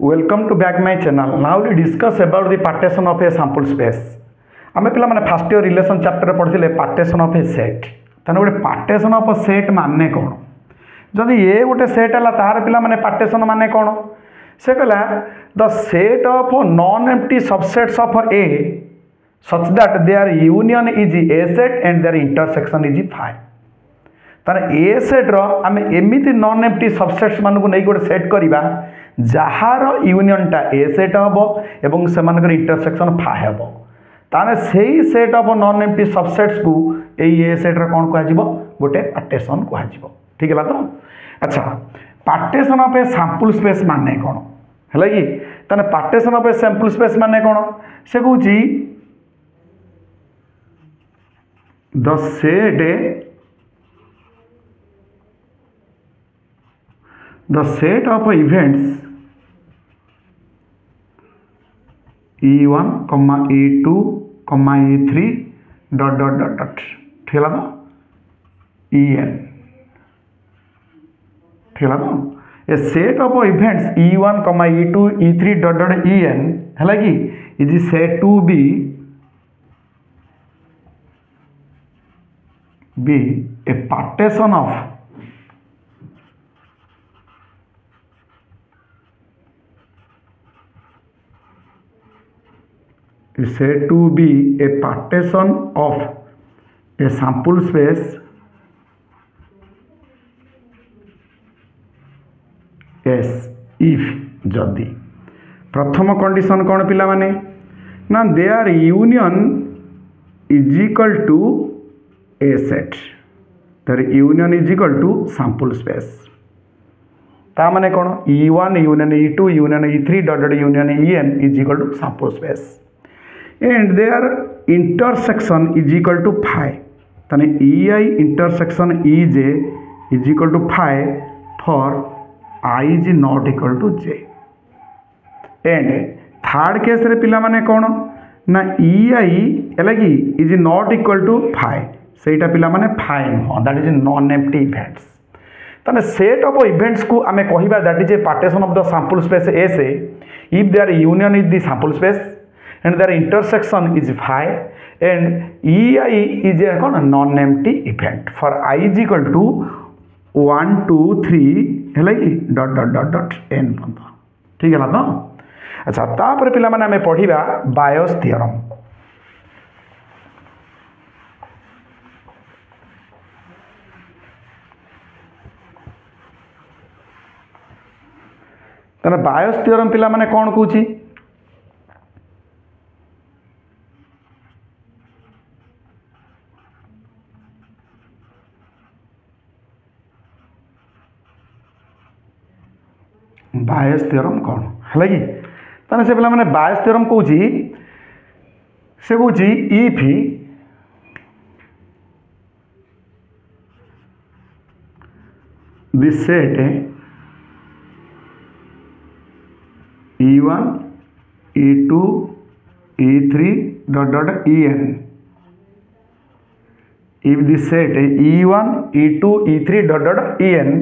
Welcome to back my channel. Now we discuss about the partition of a sample space. आम पे first year relation chapter पढ़ते partition of A set तेना गोटे partition of a set माने कौन जदि ये गोटे सेट है तार पिला माने पार्टेसन माने कौन से कहला the set of non empty subsets of a such that their union is a set and their intersection is phi तार ए सेट्र आम एमती नॉन एम्प्टी सबसेट्स मान को नहीं गोटे सेट करवा जार यूनियनटा ए सेट हम एवं से इंटरसेक्शन फाई हम ताने से ही set of non empty subsets को ए सेट्र कौन कह गोटे पार्टेसन कह ठीक है तो अच्छा partition of a sample space माने कौन है कि ताने partition of a sample space माने कौन से कहूँ the set of events E1, E2, E3 dot dot dot dot ठीक है तो En ठीक है तो a set of events E1, E2, E3 dot dot En है कि is said to be a partition of is said to be a partition of a sample space yes if जदि प्रथम कंडीशन कौन पिला माने ना their union is equal to a set their union is equal to sample space ता माने कौन E1 union E2 union E3 dot union यूनियन En is equal to sample space and their intersection is equal to phi तने ei intersection ej is equal to phi for I is not equal to j and third case रे पिला माने कौन ना ei है कि is not equal to phi सेटा पिला माने phi no that is non empty events तने set of events को आमे कहिबा that is a partition of the sample space A से if their union is the sample space and their intersection is phi and ei is a non-empty event for I is equal to 1 2 3 है कि dot dot dot dot n पर्यंत ठीक है तो अच्छा तापर पिला माने हमें पढ़िबा बायोस थ्योरम तने बायोस थ्योरम पिला माने कौन कहूची बायस थ्योरम कौन है कि ताने से पे बायस थ्योरम कौन से कौन if this set E1 E2 E3 dot dot En if this set E1 E2 E3 dot dot En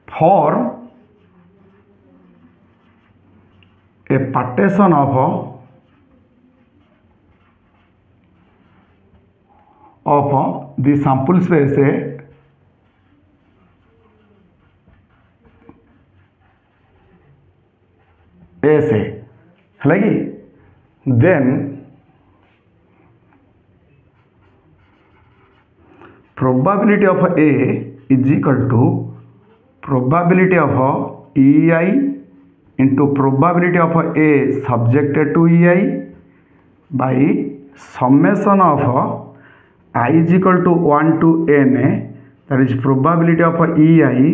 for a partition of the sample space A से है कि then probability of A is equal to probability of ei into probability of A subjected to ei by summation of I is equal to 1 to n that is probability of ei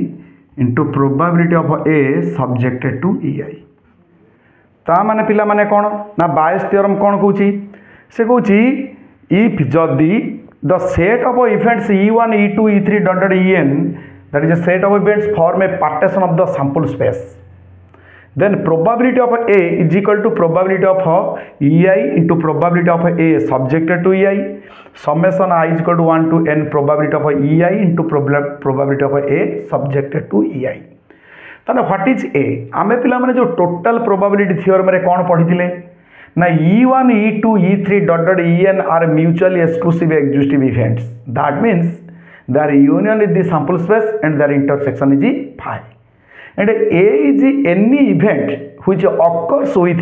into probability of A subjected to ei ता माने पिला माने कौन ना बायस theorem कौन कहूँ से कहूँ इफ जदि the set of events E1 E2 E3 dot dot En that is a set of events form a partition of the sample space then probability of A is equal to probability of ei into probability of A subjected to ei summation I is equal to 1 to n probability of ei into probability of A subjected to ei ताने what is a आमे पिला माने जो total probability theorem रे कोन पढिथिले ना E1 E2 E3 dot dot En are mutually exclusive exhaustive events that means their union is the sample space and their intersection is phi and A is any event which occurs with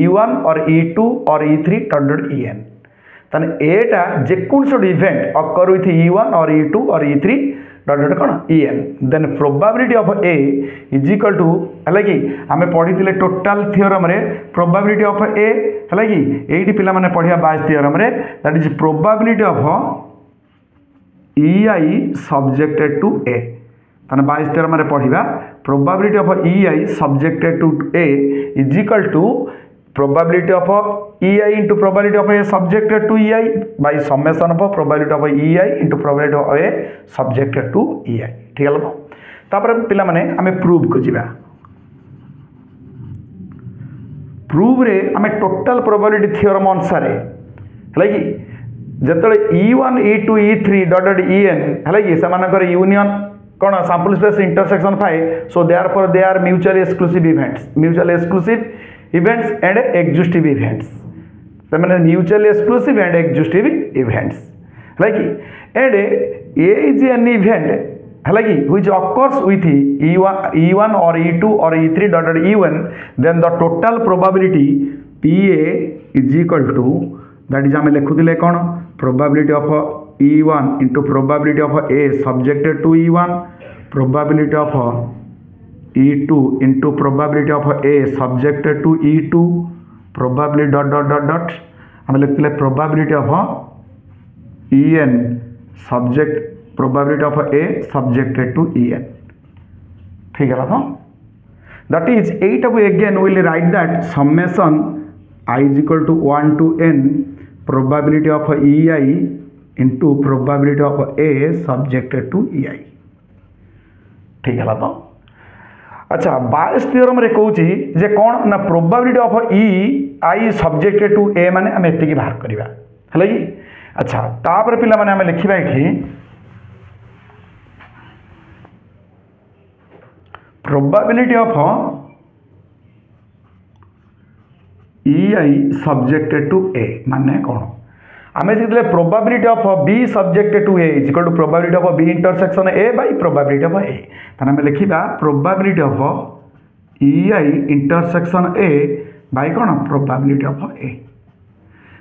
E1 or E2 or E3 dot dot En ताने एटा जेकोन event occur with E1 or E2 or E3 dot dot कौन En then probability of A is equal to है कि आम पढ़ी total theorem रे probability of A है कि एटी पिला माने पढ़िया बायस थ्योरम रे that is probability of EI subjected to A ताने बायस थ्योरम रे पढ़िबा probability of EI subjected to A is equal to probability of EI into probability of A subjected to EI by summation of probability of EI into probability of A subjected to EI ठीक है लो तापर पिला माने हमें prove को जिबा prove रे हमें टोटल प्रोबेबिलिटी थ्योरम अनुसार है कि जतले E1 E2 E3 dot dot En है कि समानकर यूनियन कौन sample space intersection phi so therefore they are mutually exclusive events and exhaustive events so mean mutually exclusive and exhaustive events like and A is an event like which occurs with E1 or E2 or E3 dot dot E1 then the total probability PA is equal to that is hame lekhutile kon probability of E1 into probability of A subjected to E1 probability of E2 into probability of A subjected to E2 probability dot dot dot dot हमें लिखते हैं probability of En subject probability of A subjected to En ठीक है ना that is 8 of again we will write that summation I is equal to 1 to n probability of EI into probability of A subjected to EI ठीक है ना अच्छा बायस theorem रे कहूची जे कौन ना probability of E I subjected to A माने हम एतिकी बाहर करबा हला कि अच्छा तापर पिला माने हम लिखिबा एठी probability of E I subjected to A माने कौन आमे सिखले probability of B subjected to A is equal to probability of B intersection A by probability of A ताने हमें लिखिबा probability of E I intersection A by कोन probability of A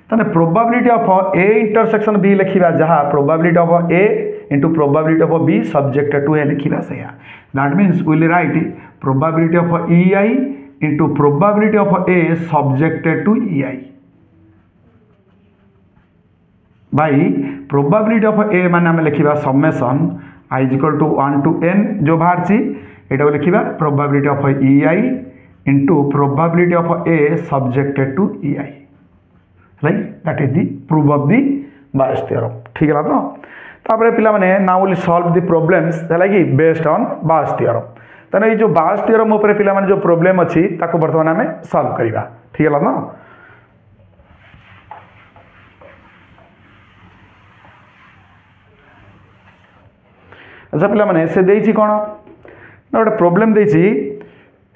ताने probability of A intersection B लिखिबा जहां probability of A into probability of B subjected to A लिखिबा सया that means we will write probability of E I into probability of A subjected to E I by probability of A माने हमें लिखिबा summation I is equal to 1 to n जो बाहर ची एटा को लिखिबा probability of EI into probability of A subjected to EI right that is the proof of the Bayes theorem ठीक है तो तापर पिला माने now will solve the problems है कि based on Bayes theorem तने ये जो Bayes theorem ऊपर पिला माने जो प्रॉब्लम अछि ताको वर्तमान में सॉल्व करिबा ठीक है ना अच्छा पिला माने से देछि कोन ना गोटे प्रॉब्लम देछि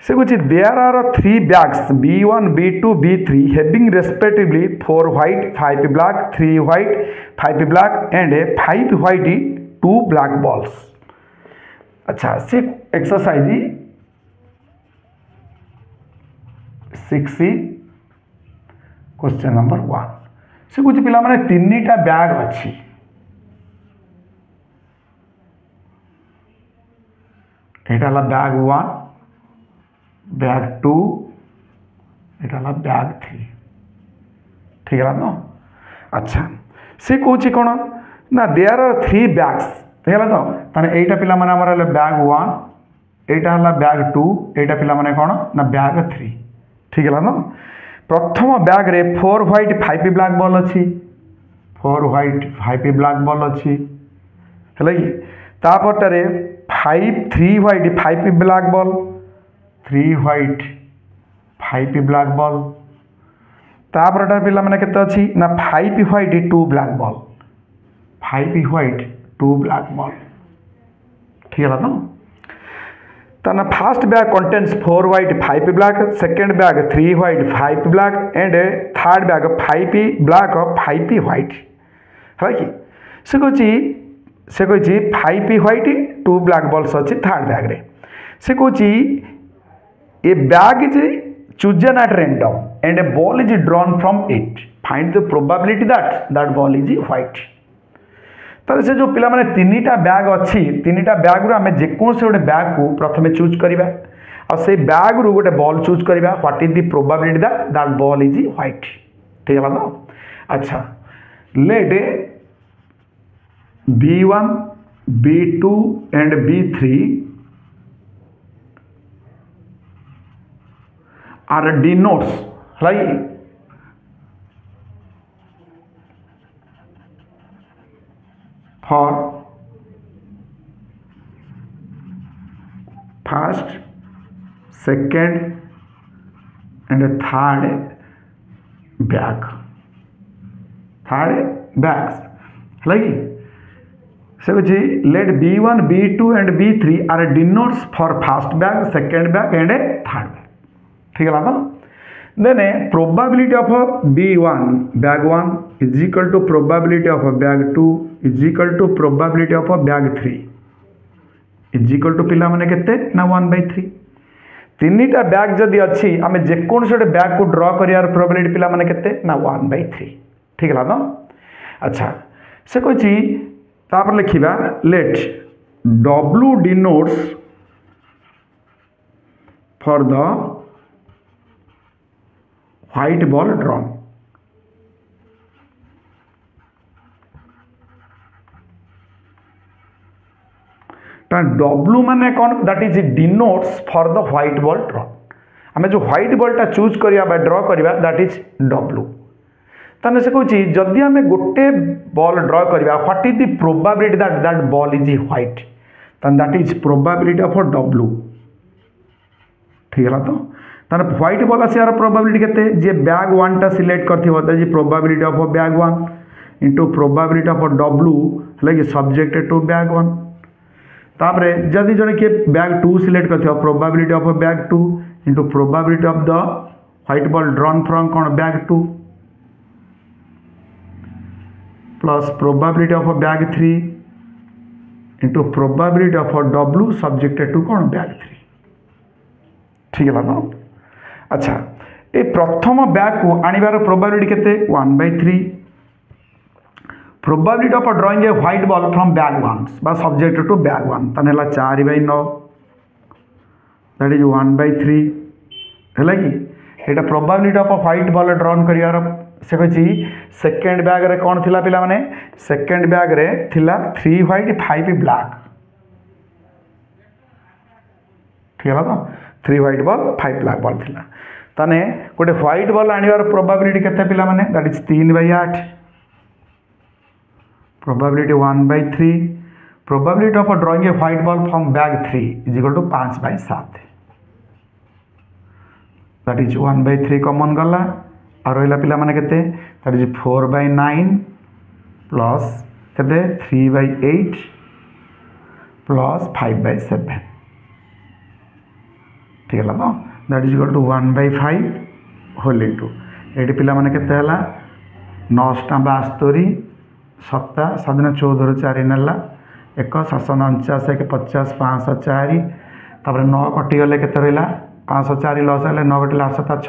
से कुछ there are 3 bags B1 B2 B3 having respectively 4 white 5 black 3 white 5 black and 5 white 2 black balls अच्छा से एक्सरसाइज 6 क्वेश्चन नंबर 1 से कुछ पिला माने तीनटा बैग अछि एटा ला बैग 1 बैग 2 एटा ला बैग 3 ठीक है ना अच्छा से कहूँ कौन ना देयर आर 3 बैग्स ठीक है तो ताने एटा पिला माने हमर बैग 1 एटा हला बैग 2 एटा पिला माने कौन ना बैग 3 ठीक है ना प्रथम बैग रे 4 व्हाइट 5 ब्लैक बॉल अछि 4 व्हाइट 5 ब्लैक बॉल अछि है कि तापरटारे 3 white 5 black ball 3 white 5 black ball तापरटा पिला माने केते अछि ना 5 white 2 black ball 5 white 2 black ball ठीक है ना ताना first bag contains 4 white 5 black, second bag 3 white 5 black and third bag 5 black 5 white है कि से कही 5 white 2 black balls अच्छी थर्ड बैग रे से कही ए bag is chosen at random and a ball is drawn from it, find the probability that ball is white। तार से जो पिला माने तीनटा बैग अच्छी तीनटा बैग आम जेकोसी गोटे बैग को प्रथम चूज करवा और से बैग रु गोटे बॉल चूज करवा what is the probability that ball is white. ठीक है तो अच्छा let B1 B2 and B3 are denotes right for first, second and third bag, bags like so let B1 B2 and B3 are denotes for first bag, second bag and third bag। ठीक है ना then probability of B1 bag 1 is equal to probability of bag 2 is equal to probability of bag 3 is equal to पिला माने केते ना 1/3 तीनटा bag जदि अच्छी आम जेकोसी गोटे बैग को ड्र करियार प्रोबेबिलिटी पिला माने केते ना 1/3। ठीक है ना अच्छा से कही तापर लिखिबा late W denotes for the white ball drawn। W माने कौन that is denotes for the white ball drawn आम जो व्हाइट बॉलटा चूज करिया ड्र करिया दैट इज W। ताने से कहूँ जदि आम गोटे बॉल ड्र करिया what is the probability that ball is white that is probability of W। ठीक है तो तार व्हाइट बॉल आसार प्रोबेबिलिटी केते जे बैग 1 टा सिलेक्ट करथिबो that is probability of bag 1 into probability of W like subjected to bag 1 तापरे जदि जने के बैग 2 सिलेक्ट करथिबो probability of bag 2 into probability of the white ball drawn from कोन bag 2 plus probability of bag 3 into probability of W subjected to कोन bag 3। ठीक है ना अच्छा ये प्रथम बैग को आनिबार प्रोबेबिलिटी केते 1/3 probability of drawing a white ball from bag 1 बा सब्जेक्ट टू बैग 1 तने 4/9 दैट इज 1/3 है कि एटा probability of white ball drawn करियार से कही सेकेंड बैग रे कौन थिला पिला माने सेकेंड बैग रे थिला 3 व्हाइट 5 ब्लैक। ठीक है तो 3 व्हाइट बॉल 5 ब्लैक बॉल थिला ताने गोटे व्हाइट बॉल आनिबार प्रोबेबिलिटी केते पिला माने that is 3/8 probability 1/3 probability of drawing a white ball from bag 3 is equal to 5/7 that is 1/3 common गला और रहिला पिला माने केते दैट इज 4/9 प्लस केते 3/8 प्लस 5/7। ठीक है तो that is equal to 1/5 whole into ये पिला माने केते हला 9 72 7 7 14 4 नेला 1 749 1 50 504 तापर 9 कटि गले केते रहला 504 लॉस हले 9 कटिला 8 7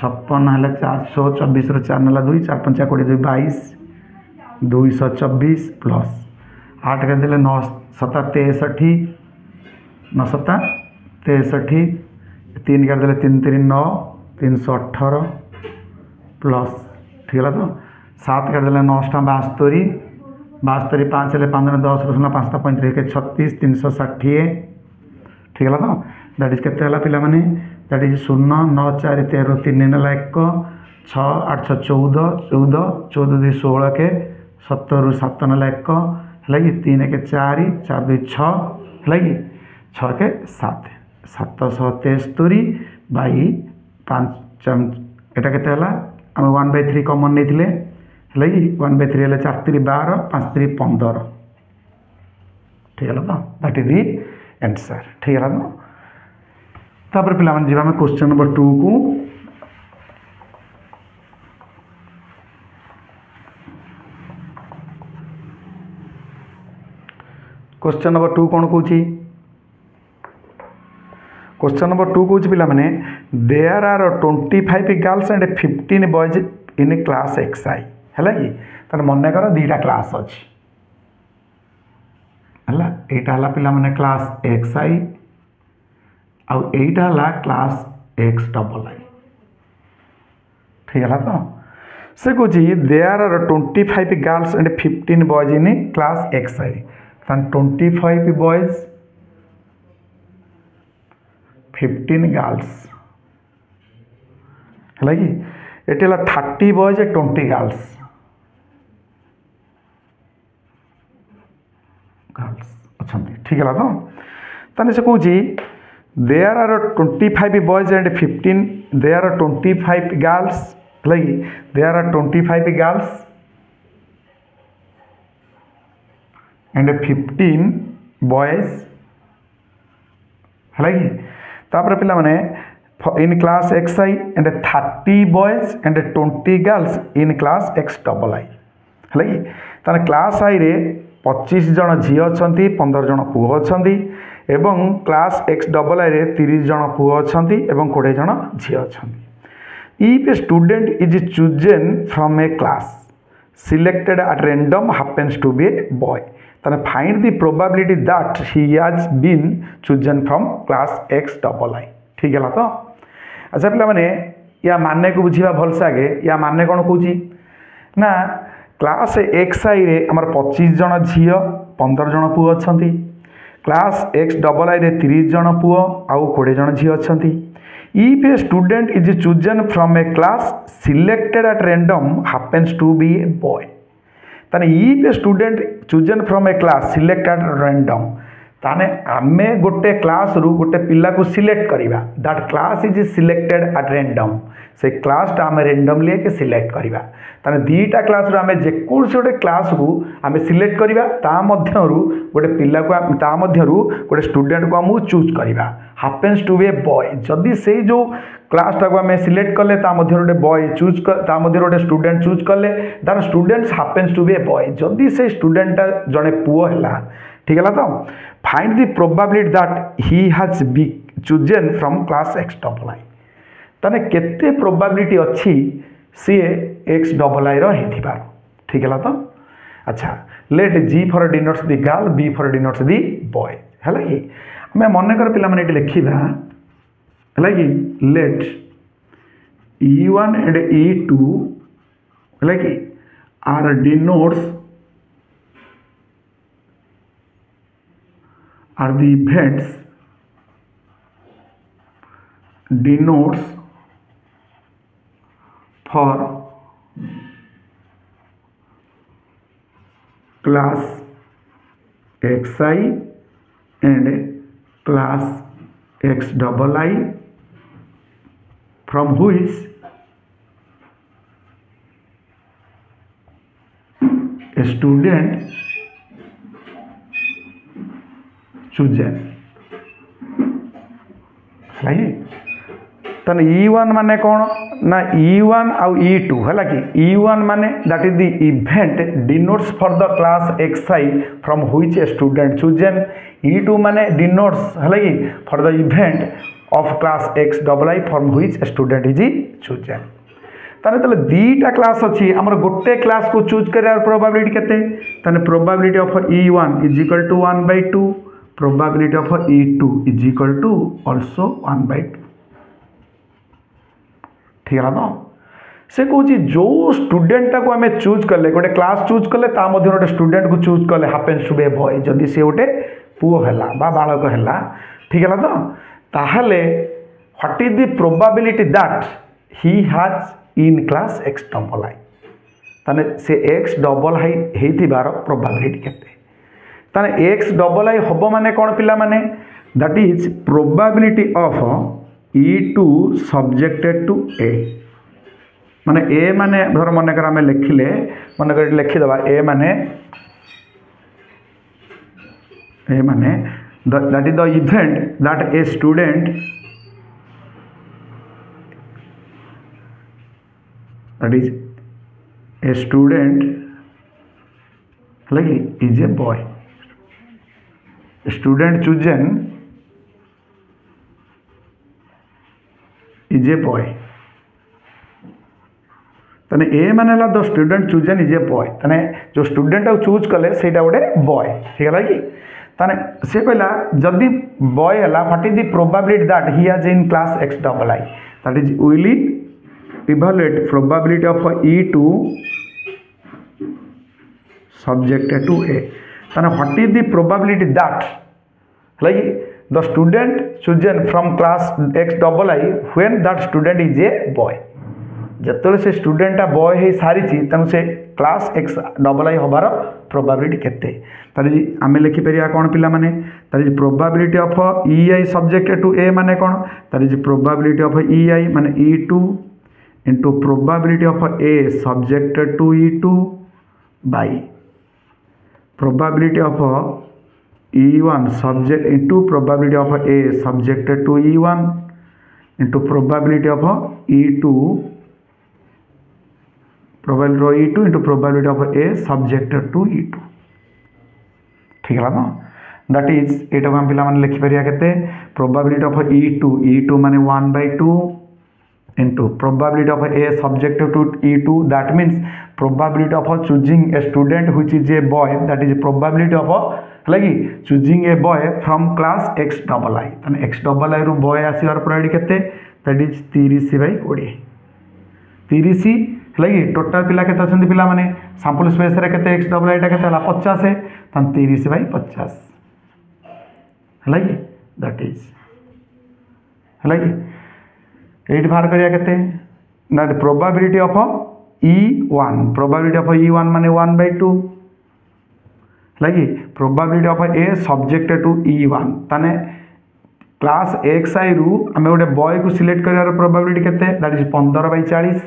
56 है 424 4 नेला 2 4 5 22 22 224 प्लस 8 के देले 9 7 63 9 7 63 3 कर देले 3 3 9 318 प्लस। ठीक है तो 7 कर देले 9 72 72 5 हेल्ले 5 10 0 5 35 36 360। ठीक है तो दैट इज केते हला पिला माने दैट इज 0 9 4 13 3 नेला 1 6 8 6 14 14 14 2 16 के 17 7 नेला 1 है कि 3 1 4 4 2 6 है कि 6 के 7 773 बाई 5 एटा केते हला आम 1/3 कॉमन नहीं है कि 1/3 हेल्ले 4 3 12 5 3 15। ठीक है तो दैट इज दि आंसर ठीक है ना। तापर पिला मन जीवा में क्वेश्चन नंबर 2 को क्वेश्चन नंबर 2 कौन कहूँ क्वेश्चन नंबर 2 कहूँ पिला माने there are 25 girls and 15 boys in class XI है कि तर मन कर दीटा क्लास अच्छी है यहाँ है पिला माने क्लास XI आईटा है क्लास XII ठीक है तो से कौच there are 25 girls and 15 boys in class XI 25 boys 15 girls है कि ये 30 बॉयज 20 गर्ल्स अच्छा ठीक है तो ताने से कौच there are 25 boys and 15 there are 25 girls है कि there are 25 girls and 15 boys है कि तापर पिला माने in class XI and 30 boys and 20 girls in class XII है कि ताने क्लास I रे 25 जन झी अच्छा 15 जन पुओ अच्छा एवं क्लास XII रे 30 जन पुओ अच्छा एवं 20 जन झी अच्छा। If a student is chosen from a class selected at random happens to be a boy then find the probability that he has been chosen from class XII ठीक है तो। अच्छा पिला माने या मानने को बुझा भलसे आगे या मानने कौन कौच ना क्लास XI रे आमर 25 जन झी 15 जन पुओ अच्छा क्लास XII रे 30 जन पुओ आउ 20 जन झी अच्छा। If a student is chosen from a class selected at random happens to be a boy ताने if a student chosen from a class selected random ताने आमे गोटे क्लास रु गोटे पिला को सिलेक्ट करिबा that class is selected at random से क्लास टा आमे रैंडमली के सिलेक्ट करिबा ताने दीटा क्लास रु आमे जे कोन से गोटे क्लास को आमे सिलेक्ट करिबा ता मध्य रु गोटे पिला को ता मध्य रु गोटे स्टूडेंट को हम चूज करिबा happens to be a boy जदी से जो क्लास टा को आमे सिलेक्ट करले ता मध्य गोटे बॉय चूज कर ता मध्य गोटे स्टूडेंट चूज करले that students happens to be a boy जदी से स्टूडेंट जने पुओ हला ठीक है तो find the probability that he has been chosen from class XII ताने केते प्रोबेबिलिटी अच्छी सी XII रो हेथिबार ठीक है तो। अच्छा let G for denotes the girl B for denotes the boy है कि मैं मन कर पिला माने लिखिबा है कि लेट E1 एंड E2 है कि are denotes are the events denotes for class XI and class XII from which a student chosen है तन E1 माने कौन ना E1 आउ E2 है कि E1 माने that is the event denotes for the class XI from which A student chosen E2 माने डिनोट्स है कि for the event of class XII from which A student is chosen ताने तले दीटा class अच्छी हमर गोटे क्लास को चूज करार प्रोबेबिलिटी केते ताने probability of E1 is equal to 1/2 probability of E2 is equal to also 1/2 ठीक है ना। से कहूँ जो स्टूडेंटा को आम चूज कले गोटे क्लास चूज कले ता मध्य गोटे स्टूडेंट को चूज कले happens to be a boy जदि से गोटे पुओ है बालक है ठीक है तो ताहले what is the probability that he has in class XII ताने से XII हेतिबार प्रोबेबिलिटी केते ताने XII हम माने कौन पिला माने that is probability of E2 subjected to A माने ए माने धर मन कर आम लिखिले मन कर लिखिदबा ए माने that is the event that a student like is a boy. Student chosen is a boy. तने ए माने the student chosen is a boy तने जो स्टूडेंट चूज कले सेटा गोटे बॉय ठीक है कि तने से कहला जदि बॉय हला what is the probability that he has in class X double I that is will evaluate probability of E two subjected to A तने what is the probability that like the student chosen from class X double I when that student is a boy जिते से स्टूडेंटा boy हो सारी तेणु से class X double आई हबार probability केते आम लिखिपर कौन पिला माने तार is probability of E I subjected to A माने कौन तार is probability of E I माने E two into probability of A subjected to E two by probability of E one subject into probability of A subjected to E one into probability of E two probability of E2 into probability of A subjected to E2 ठीक है ना that is एटा हम पिला माने लिखि परिया केते probability of E2 माने 1/2 into probability of A subjected to E2 that means probability of choosing a student which is a boy that is probability of like choosing a boy from class x double I तने x double I रो boy आसीबार probability केते that is 30/20 30 लगी total पिला के अच्छा पिला माने सैंपल स्पेस रे केते x डबल आईटा केते 50 है तन 30/50 लगी दैट इज लगी 8 बाहर करिया केते that probability of E1 probability of E1 माने 1/2 लगी probability of A subjected to E1 तने क्लास xi रु हमें गोटे बॉय को सिलेक्ट करियार प्रोबेबिलिटी केते दैट इज 15/40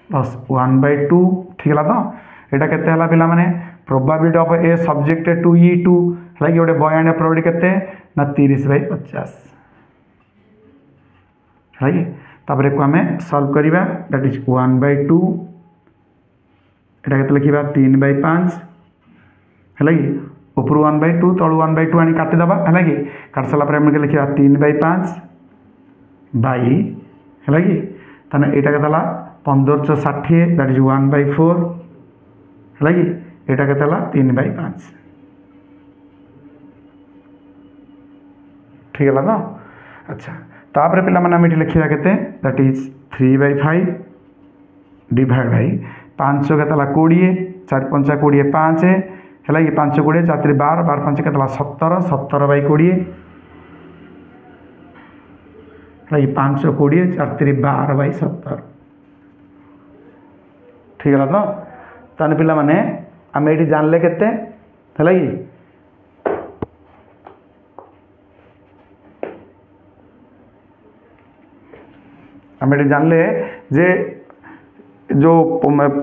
प्लस 1/2 ठीक है तो यहाँ के पिला माने probability of A subjected to E2 है गोटे बॉय आने प्रोबेबिलिटी केते ना 30/50 है तापर को आम सॉल्व करवा दैट इज 1/2 यहाँ के लिखा 3/5 है कि ऊपर 1/2 तलू 1/2 आनी काटिदेवा है कि काट सारा लिखा 3/5 बाई है कि ताने यहाँ के 1560 दैट इज 1/4 है कि यहाँ के 3/5 ठीक है तो अच्छा तापर पिला माने लिखा के दैट इज 3/5 डिवाइड बाई 5 के 20 4 5 20 5 है कि 5 20 4 12 12 5 के 17 17/20 है 5 20 4 12/17 ठीक है तो ताने पिला माने आम ये जानले केते है कि आम ये जानले जे जो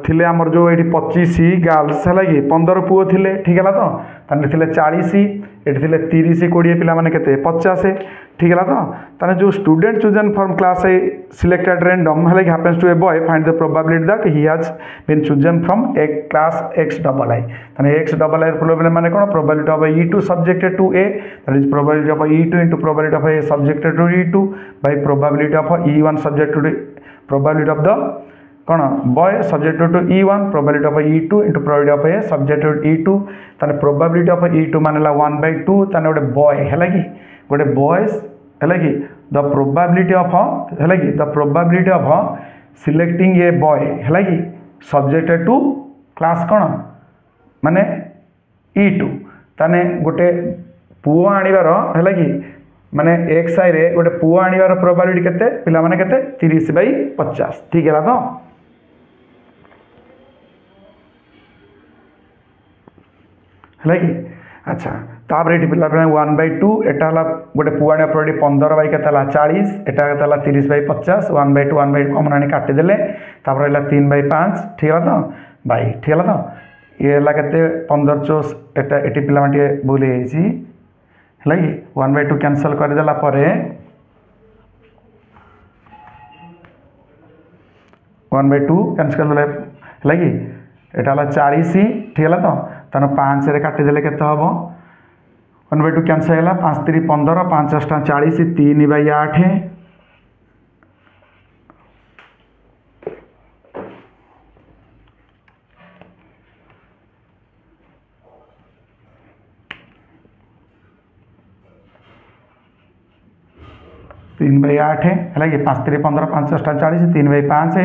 थिले आमर जो ये 25 गर्ल्स है कि 15 पुओ थिले ठीक है तो ताने थिले 40 ये थिले 30 20 पिला माने केते 50 ठीक है तो ताने जो student chosen from class A selected random है happens to a boy find the probability that he has been chosen from a class X double I ताने एक्स डबल आई प्रोबेबिलिटी माने कोन probability of E2 subjected to A that is probability of E2 into probability of A subjected to E2 by probability of E1 subjected to probability of the कौन boy subjected to E1 probability of E2 into probability of A subjected E2 ताने probability of E2 मानेला 1/2 ताने गोटे boy है कि गोटे boys है कि द प्रोबेबिलिटी ऑफ है कि the probability of selecting a boy है कि सब्जेक्टेड टू क्लास कौन माने E2 ताने गोटे पुओ आनिबार है कि माने एक्स आई रे गोटे पुओ आनिबार प्रोबेबिलिटी केते पिला माने केते 30/50 ठीक है तो है कि अच्छा तापर ये पिला 1/2 एटा गोटे पुआने प्रोबेबिलिटी 15 के 40 एटा 30/50 1/2 1/2 कमन आनी काटिदेले तापर 3/5 ठीक है तो बाई ठीक है तो ये है के 15 चौस एटा एटी पे भूल है कि 1/2 कैंसल करदेला 1/2 कैंसल करदे है कि एटा 40 ठीक है तो तेना 5 रे काटिदेले के हम 1/2 कैंसल है 5 3 15 5 8 40 3/8 3/8 है कि 5 3 15 5 8 40 3/5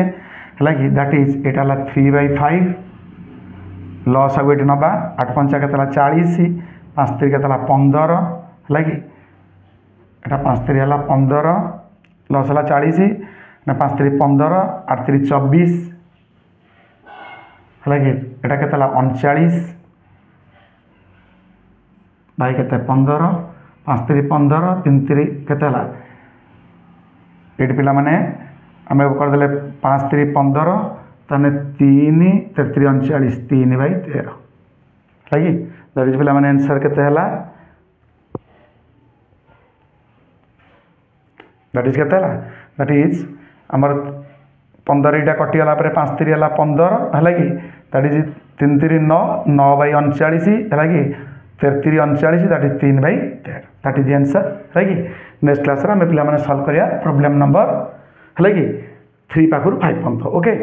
है कि दैट इज एटा 3/5 लॉस आगे नवा 8 5 के 40 5 3 के 15 है कि एटा 5 3 है 15 लॉस है 40 ना 5 3 15 8 3 24 है कि एटा के 39 भाई के 15 5 3 15 3 3 के ये पिला माने आम करदे 5 3 15 ताने 3 3 39 3/13 है दैट इज पिला माने आंसर केते हला दैट इज केते हला दैट इज हमर 15 इटा कटि गला पर 5 3 हला 15 है कि दैट इज 3 3 9 9/39 है कि 33 39 that is 3/13 that is the answer है कि नेक्स्ट क्लास रे हम पिला माने सॉल्व करिया प्रॉब्लम नंबर है कि 3 पाखुर 5 पंथ ओके।